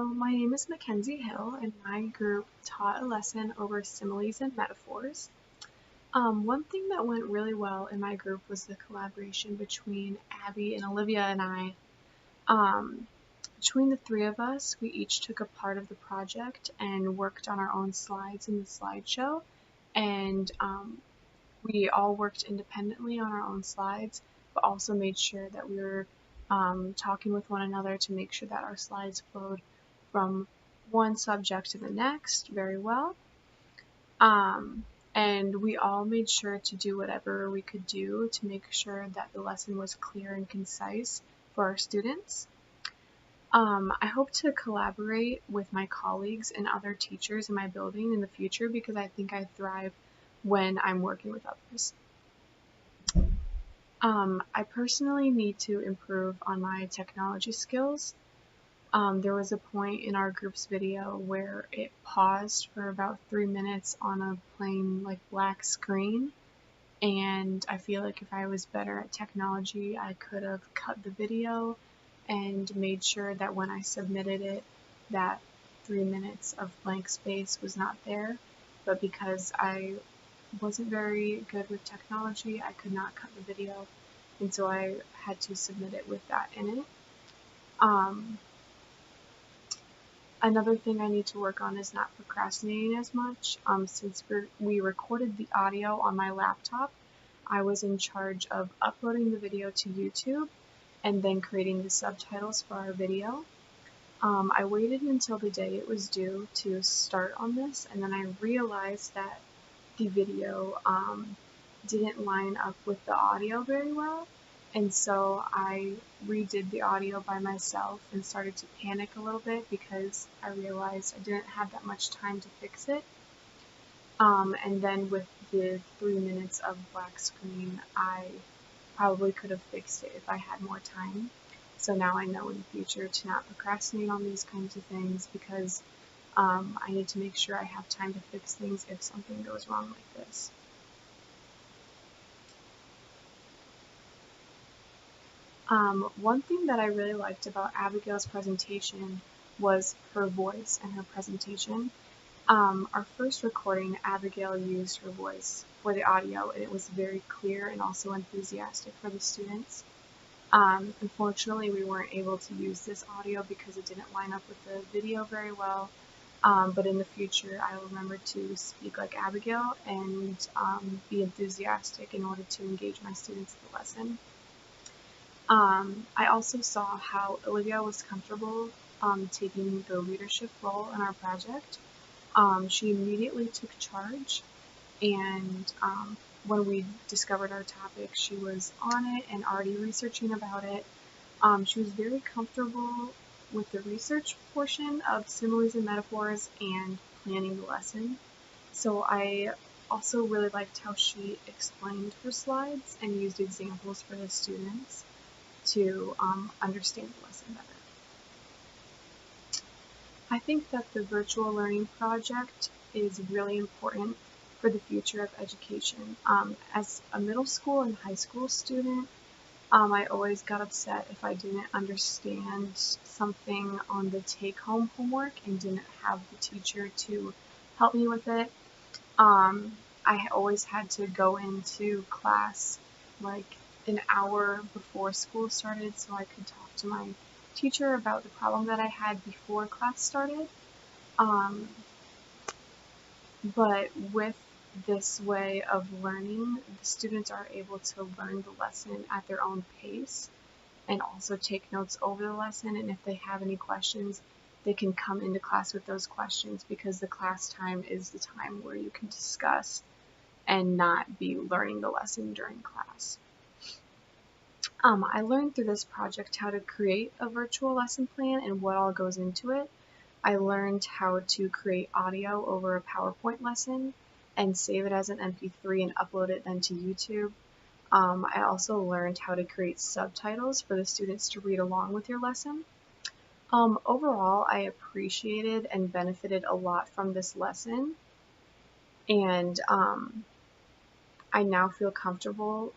So my name is Mackenzie Hill, and my group taught a lesson over similes and metaphors. One thing that went really well in my group was the collaboration between Abby and Olivia and I. Um, Between the three of us, we each took a part of the project and worked on our own slides in the slideshow, and we all worked independently on our own slides, but also made sure that we were talking with one another to make sure that our slides flowed from one subject to the next very well. And we all made sure to do whatever we could do to make sure that the lesson was clear and concise for our students. I hope to collaborate with my colleagues and other teachers in my building in the future because I think I thrive when I'm working with others. I personally need to improve on my technology skills. There was a point in our group's video where it paused for about 3 minutes on a plain black screen, and I feel like if I was better at technology, I could have cut the video and made sure that when I submitted it, that 3 minutes of blank space was not there. But because I wasn't very good with technology, I could not cut the video, and so I had to submit it with that in it. Another thing I need to work on is not procrastinating as much. Since we recorded the audio on my laptop, I was in charge of uploading the video to YouTube and then creating the subtitles for our video. I waited until the day it was due to start on this, and then I realized that the video didn't line up with the audio very well, and so I redid the audio by myself and started to panic a little bit because I realized I didn't have that much time to fix it. And then with the 3 minutes of black screen, I probably could have fixed it if I had more time. So now I know in the future to not procrastinate on these kinds of things because I need to make sure I have time to fix things if something goes wrong like this. One thing that I really liked about Abigail's presentation was her voice and her presentation. Our first recording, Abigail used her voice for the audio, and it was very clear and also enthusiastic for the students. Unfortunately, we weren't able to use this audio because it didn't line up with the video very well, but in the future I will remember to speak like Abigail and be enthusiastic in order to engage my students in the lesson. I also saw how Olivia was comfortable taking the leadership role in our project. She immediately took charge, and when we discovered our topic, she was on it and already researching about it. She was very comfortable with the research portion of similes and metaphors and planning the lesson. So I also really liked how she explained her slides and used examples for the students to understand the lesson better. I think that the virtual learning project is really important for the future of education. As a middle school and high school student, I always got upset if I didn't understand something on the take-home homework and didn't have the teacher to help me with it. I always had to go into class like an hour before school started so I could talk to my teacher about the problem that I had before class started. But with this way of learning, the students are able to learn the lesson at their own pace and also take notes over the lesson, and if they have any questions, they can come into class with those questions because the class time is the time where you can discuss and not be learning the lesson during class. I learned through this project how to create a virtual lesson plan and what all goes into it. I learned how to create audio over a PowerPoint lesson and save it as an MP3 and upload it then to YouTube. I also learned how to create subtitles for the students to read along with your lesson. Overall, I appreciated and benefited a lot from this lesson, and I now feel comfortable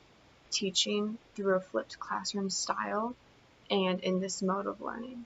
teaching through a flipped classroom style and in this mode of learning.